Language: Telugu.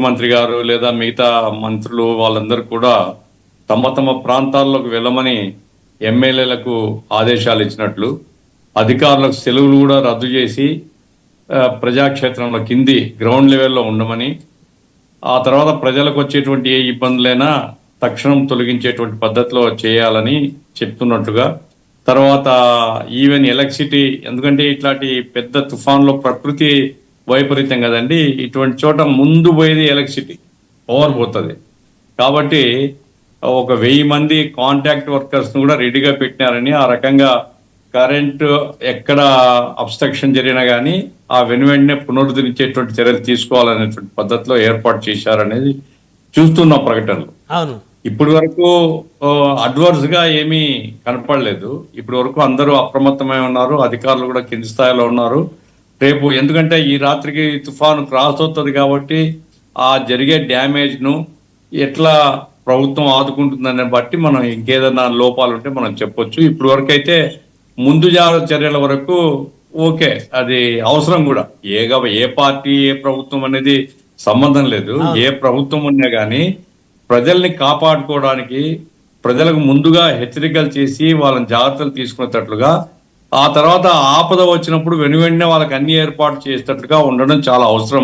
ముఖ్యమంత్రి గారు లేదా మిగతా మంత్రులు వాళ్ళందరూ కూడా తమ తమ ప్రాంతాల్లోకి వెళ్ళమని ఎమ్మెల్యేలకు ఆదేశాలు ఇచ్చినట్లు, అధికారులకు సెలవులు కూడా రద్దు చేసి ప్రజాక్షేత్రంలో కింది గ్రౌండ్ లెవెల్లో ఉండమని, ఆ తర్వాత ప్రజలకు వచ్చేటువంటి ఏ ఇబ్బందులైనా తక్షణం తొలగించేటువంటి పద్ధతిలో చేయాలని చెప్తున్నట్టుగా, తర్వాత ఈవెన్ ఎలక్ట్రిసిటీ, ఎందుకంటే ఇట్లాంటి పెద్ద తుఫాన్లో ప్రకృతి వైపరీత్యం కదండి, ఇటువంటి చోట ముందు పోయేది ఎలక్ట్రిసిటీ, పవర్ పోతుంది. కాబట్టి ఒక 1000 మంది కాంటాక్ట్ వర్కర్స్ కూడా రెడీగా పెట్టినారని, ఆ రకంగా కరెంటు ఎక్కడ అబ్స్ట్రక్షన్ జరిగినా కానీ ఆ వెంటనే పునరుద్ధరించేటువంటి చర్యలు తీసుకోవాలనేటువంటి పద్ధతిలో ఏర్పాటు చేశారనేది చూస్తున్న ప్రకటనలు. అవును. ఇప్పటి వరకు అడ్వర్స్ గా ఏమీ కనపడలేదు. ఇప్పటి వరకు అందరూ అప్రమత్తమై ఉన్నారు, అధికారులు కూడా కింది స్థాయిలో ఉన్నారు. రేపు ఎందుకంటే ఈ రాత్రికి తుఫాను క్రాస్ అవుతుంది కాబట్టి ఆ జరిగే డ్యామేజ్ ను ఎట్లా ప్రభుత్వం ఆదుకుంటుందని బట్టి మనం ఇంకేదైనా లోపాలు ఉంటే మనం చెప్పొచ్చు. ఇప్పటి వరకు అయితే ముందు జాగ్రత్త చర్యల వరకు ఓకే, అది అవసరం కూడా. ఏ పార్టీ ఏ ప్రభుత్వం అనేది సంబంధం లేదు. ఏ ప్రభుత్వం ఉన్నా కానీ ప్రజల్ని కాపాడుకోవడానికి ప్రజలకు ముందుగా హెచ్చరికలు చేసి వాళ్ళని జాగ్రత్తలు తీసుకునేటట్లుగా, ఆ తర్వాత ఆపద వచ్చినప్పుడు వెనువెంటనే వాళ్ళకి అన్ని ఏర్పాటు చేసేటట్లుగా ఉండడం చాలా అవసరం.